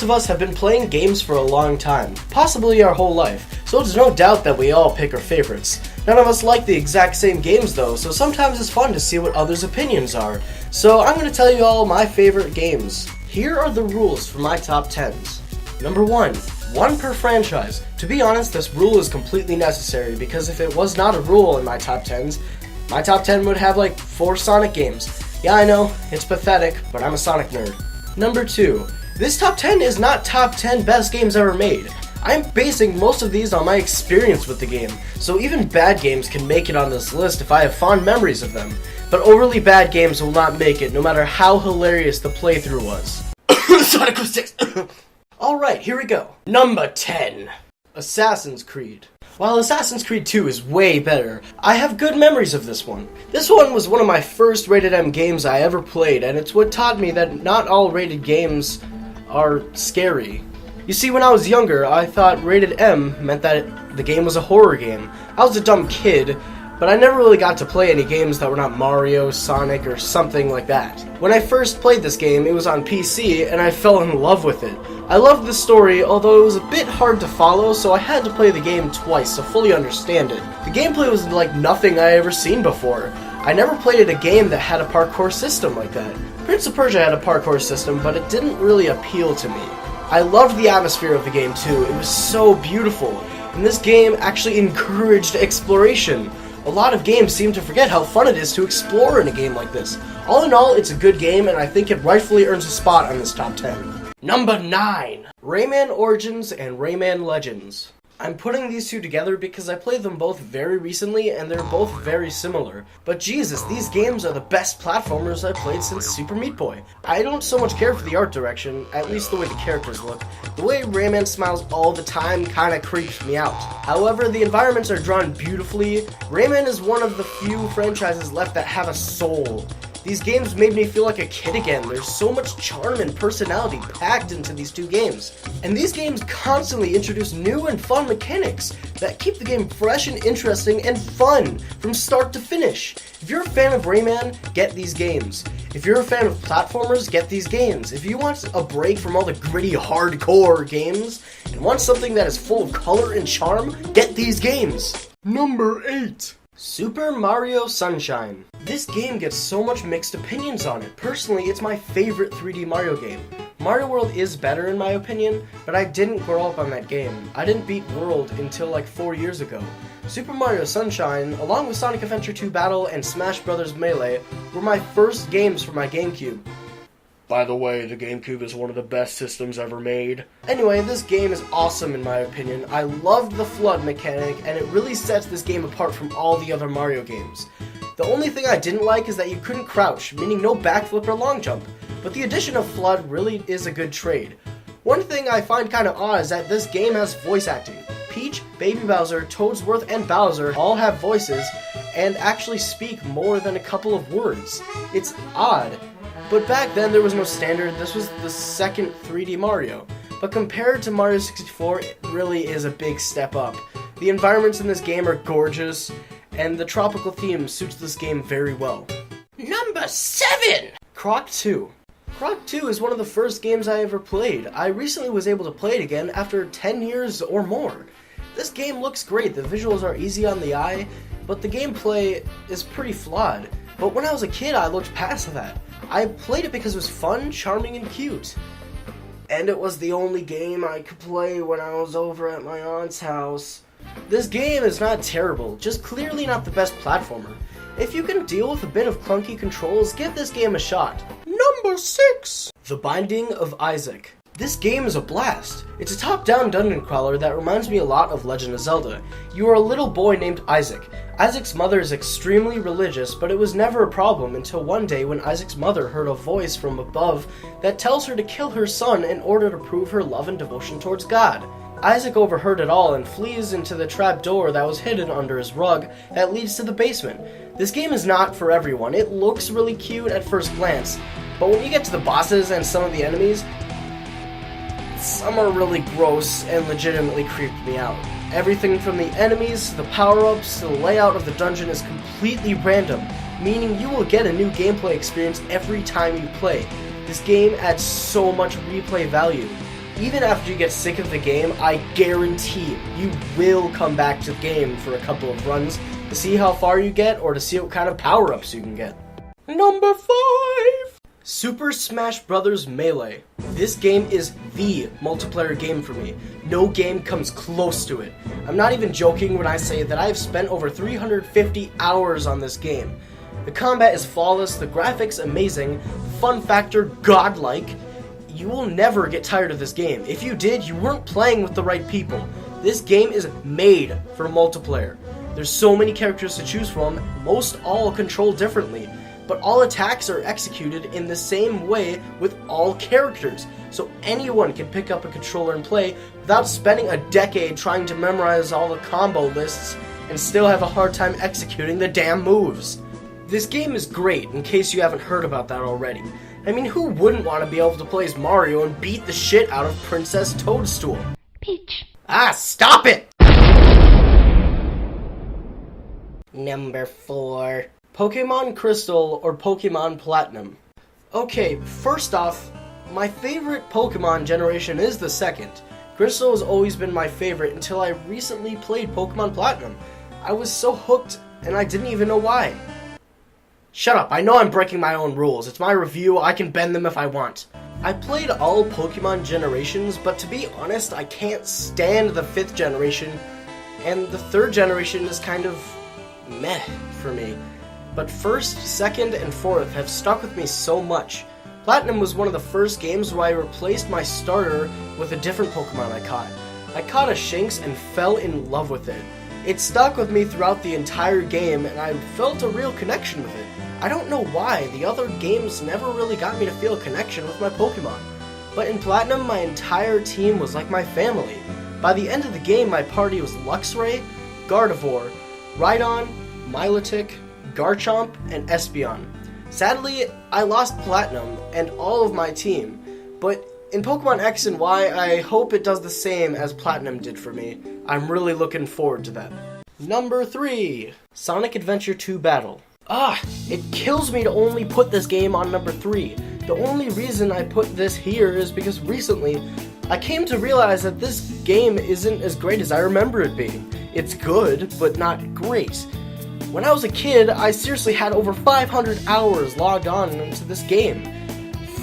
Most of us have been playing games for a long time, possibly our whole life, so it's no doubt that we all pick our favorites. None of us like the exact same games though, so sometimes it's fun to see what others' opinions are. So I'm going to tell you all my favorite games. Here are the rules for my top 10s. Number 1. One per franchise. To be honest, this rule is completely necessary because if it was not a rule in my top 10s, my top 10 would have like 4 Sonic games. Yeah, I know, it's pathetic, but I'm a Sonic nerd. Number 2. This top 10 is not top 10 best games ever made. I'm basing most of these on my experience with the game, so even bad games can make it on this list if I have fond memories of them. But overly bad games will not make it, no matter how hilarious the playthrough was. Sonic 06! Alright, here we go. Number 10. Assassin's Creed. While Assassin's Creed 2 is way better, I have good memories of this one. This one was one of my first rated M games I ever played, and it's what taught me that not all rated games are scary. You see, when I was younger, I thought rated M meant that the game was a horror game. I was a dumb kid, but I never really got to play any games that were not Mario, Sonic, or something like that. When I first played this game, it was on PC, and I fell in love with it. I loved the story, although it was a bit hard to follow, so I had to play the game twice to fully understand it. The gameplay was like nothing I ever seen before. I never played a game that had a parkour system like that. Prince of Persia had a parkour system, but it didn't really appeal to me. I loved the atmosphere of the game too. It was so beautiful, and this game actually encouraged exploration. A lot of games seem to forget how fun it is to explore in a game like this. All in all, it's a good game, and I think it rightfully earns a spot on this top 10. Number 9. Rayman Origins and Rayman Legends. I'm putting these two together because I played them both very recently, and they're both very similar. But Jesus, these games are the best platformers I've played since Super Meat Boy. I don't so much care for the art direction, at least the way the characters look. The way Rayman smiles all the time kinda creeps me out. However, the environments are drawn beautifully. Rayman is one of the few franchises left that have a soul. These games made me feel like a kid again. There's so much charm and personality packed into these two games. And these games constantly introduce new and fun mechanics that keep the game fresh and interesting and fun from start to finish. If you're a fan of Rayman, get these games. If you're a fan of platformers, get these games. If you want a break from all the gritty, hardcore games and want something that is full of color and charm, get these games. Number 8. Super Mario Sunshine. This game gets so much mixed opinions on it. Personally, it's my favorite 3D Mario game. Mario World is better in my opinion, but I didn't grow up on that game. I didn't beat World until like 4 years ago. Super Mario Sunshine, along with Sonic Adventure 2 Battle and Smash Bros. Melee, were my first games for my GameCube. By the way, the GameCube is one of the best systems ever made. Anyway, this game is awesome in my opinion. I loved the FLUDD mechanic, and it really sets this game apart from all the other Mario games. The only thing I didn't like is that you couldn't crouch, meaning no backflip or long jump. But the addition of FLUDD really is a good trade. One thing I find kinda odd is that this game has voice acting. Peach, Baby Bowser, Toadsworth, and Bowser all have voices, and actually speak more than a couple of words. It's odd. But back then there was no standard, this was the second 3D Mario. But compared to Mario 64, it really is a big step up. The environments in this game are gorgeous, and the tropical theme suits this game very well. Number 7! Croc 2. Croc 2 is one of the first games I ever played. I recently was able to play it again after 10 years or more. This game looks great, the visuals are easy on the eye, but the gameplay is pretty flawed. But when I was a kid, I looked past that. I played it because it was fun, charming, and cute. And it was the only game I could play when I was over at my aunt's house. This game is not terrible, just clearly not the best platformer. If you can deal with a bit of clunky controls, give this game a shot. Number 6! The Binding of Isaac. This game is a blast. It's a top-down dungeon crawler that reminds me a lot of Legend of Zelda. You are a little boy named Isaac. Isaac's mother is extremely religious, but it was never a problem until one day when Isaac's mother heard a voice from above that tells her to kill her son in order to prove her love and devotion towards God. Isaac overheard it all and flees into the trap door that was hidden under his rug that leads to the basement. This game is not for everyone. It looks really cute at first glance, but when you get to the bosses and some of the enemies, some are really gross and legitimately creeped me out. Everything from the enemies, the power-ups, to the layout of the dungeon is completely random, meaning you will get a new gameplay experience every time you play. This game adds so much replay value. Even after you get sick of the game, I guarantee you will come back to the game for a couple of runs to see how far you get or to see what kind of power-ups you can get. Number 5! Super Smash Bros. Melee. This game is the multiplayer game for me. No game comes close to it. I'm not even joking when I say that I have spent over 350 hours on this game. The combat is flawless, the graphics amazing, fun factor godlike. You will never get tired of this game. If you did, you weren't playing with the right people. This game is made for multiplayer. There's so many characters to choose from, most all controlled differently, but all attacks are executed in the same way with all characters, so anyone can pick up a controller and play without spending a decade trying to memorize all the combo lists and still have a hard time executing the damn moves. This game is great, in case you haven't heard about that already. I mean, who wouldn't want to be able to play as Mario and beat the shit out of Princess Toadstool? Peach. Ah, stop it! Number 4. Pokemon Crystal or Pokemon Platinum. Okay, first off, my favorite Pokemon generation is the second. Crystal has always been my favorite until I recently played Pokemon Platinum. I was so hooked, and I didn't even know why. Shut up, I know I'm breaking my own rules. It's my review, I can bend them if I want. I played all Pokemon generations, but to be honest, I can't stand the 5th generation, and the 3rd generation is kind of meh for me. But 1st, 2nd, and 4th have stuck with me so much. Platinum was one of the first games where I replaced my starter with a different Pokemon I caught. I caught a Shinx and fell in love with it. It stuck with me throughout the entire game, and I felt a real connection with it. I don't know why, the other games never really got me to feel a connection with my Pokemon. But in Platinum, my entire team was like my family. By the end of the game, my party was Luxray, Gardevoir, Rhydon, Milotic, Garchomp, and Espeon. Sadly, I lost Platinum and all of my team, but in Pokemon X and Y, I hope it does the same as Platinum did for me. I'm really looking forward to that. Number 3. Sonic Adventure 2 Battle. It kills me to only put this game on number 3. The only reason I put this here is because recently, I came to realize that this game isn't as great as I remember it being. It's good, but not great. When I was a kid, I seriously had over 500 hours logged on into this game.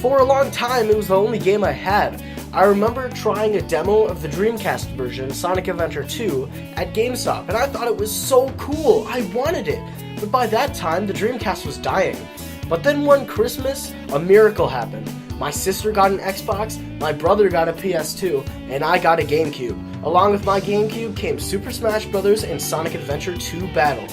For a long time, it was the only game I had. I remember trying a demo of the Dreamcast version, Sonic Adventure 2, at GameStop, and I thought it was so cool. I wanted it. But by that time, the Dreamcast was dying. But then one Christmas, a miracle happened. My sister got an Xbox, my brother got a PS2, and I got a GameCube. Along with my GameCube came Super Smash Bros. And Sonic Adventure 2 Battle.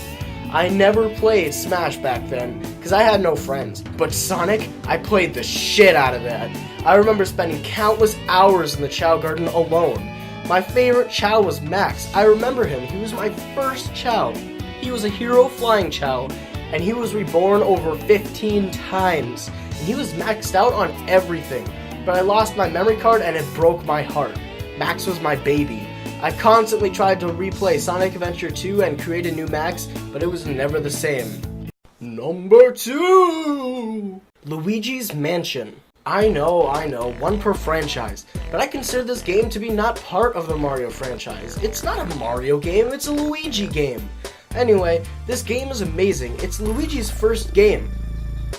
I never played Smash back then, because I had no friends. But Sonic, I played the shit out of that. I remember spending countless hours in the Chao Garden alone. My favorite Chao was Max. I remember him. He was my first Chao. He was a hero flying Chao, and he was reborn over 15 times. And he was maxed out on everything. But I lost my memory card and it broke my heart. Max was my baby. I constantly tried to replay Sonic Adventure 2 and create a new Max, but it was never the same. Number 2! Luigi's Mansion. I know, one per franchise, but I consider this game to be not part of the Mario franchise. It's not a Mario game, it's a Luigi game. Anyway, this game is amazing. It's Luigi's first game.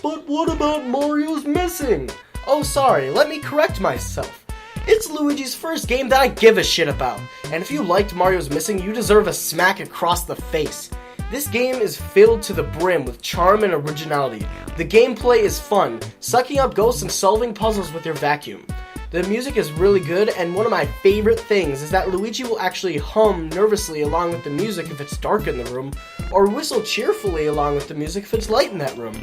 But what about Mario's Missing? Oh, sorry, let me correct myself. It's Luigi's first game that I give a shit about, and if you liked Mario's Missing, you deserve a smack across the face. This game is filled to the brim with charm and originality. The gameplay is fun, sucking up ghosts and solving puzzles with your vacuum. The music is really good, and one of my favorite things is that Luigi will actually hum nervously along with the music if it's dark in the room, or whistle cheerfully along with the music if it's light in that room.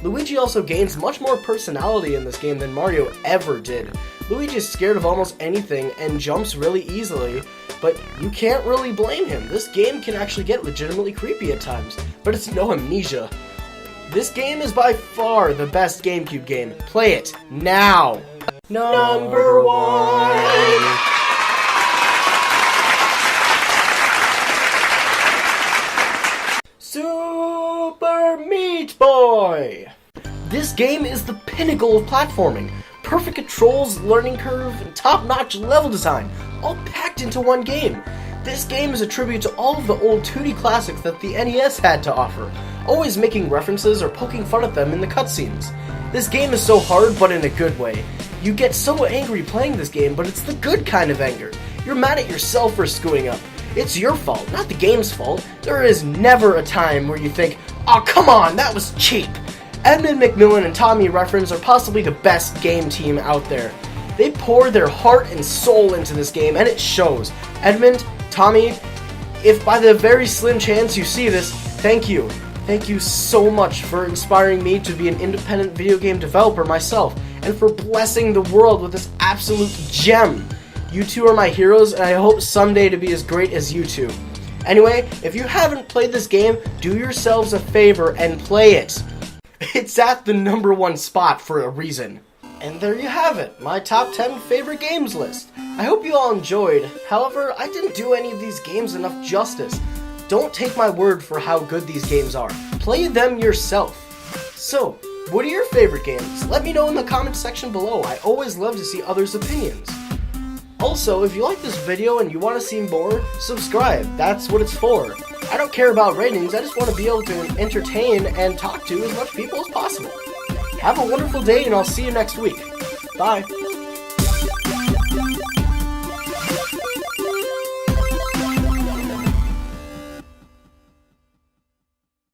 Luigi also gains much more personality in this game than Mario ever did. Luigi is scared of almost anything and jumps really easily, but you can't really blame him. This game can actually get legitimately creepy at times, but it's no Amnesia. This game is by far the best GameCube game. Play it now! Number 1! Super Meat Boy! This game is the pinnacle of platforming. perfect controls, learning curve, and top-notch level design, all packed into one game. This game is a tribute to all of the old 2D classics that the NES had to offer, always making references or poking fun at them in the cutscenes. This game is so hard, but in a good way. You get so angry playing this game, but it's the good kind of anger. You're mad at yourself for screwing up. It's your fault, not the game's fault. There is never a time where you think, "Oh, come on, that was cheap." Edmund McMillen and Tommy Reference are possibly the best game team out there. They pour their heart and soul into this game, and it shows. Edmund, Tommy, if by the very slim chance you see this, thank you. Thank you so much for inspiring me to be an independent video game developer myself, and for blessing the world with this absolute gem. You two are my heroes, and I hope someday to be as great as you two. Anyway, if you haven't played this game, do yourselves a favor and play it. It's at the #1 spot for a reason. And there you have it, my top 10 favorite games list. I hope you all enjoyed. However, I didn't do any of these games enough justice. Don't take my word for how good these games are. Play them yourself. So, what are your favorite games? Let me know in the comment section below. I always love to see others' opinions. Also, if you like this video and you want to see more, subscribe. That's what it's for. I don't care about ratings, I just want to be able to entertain and talk to as much people as possible. Have a wonderful day, and I'll see you next week. Bye.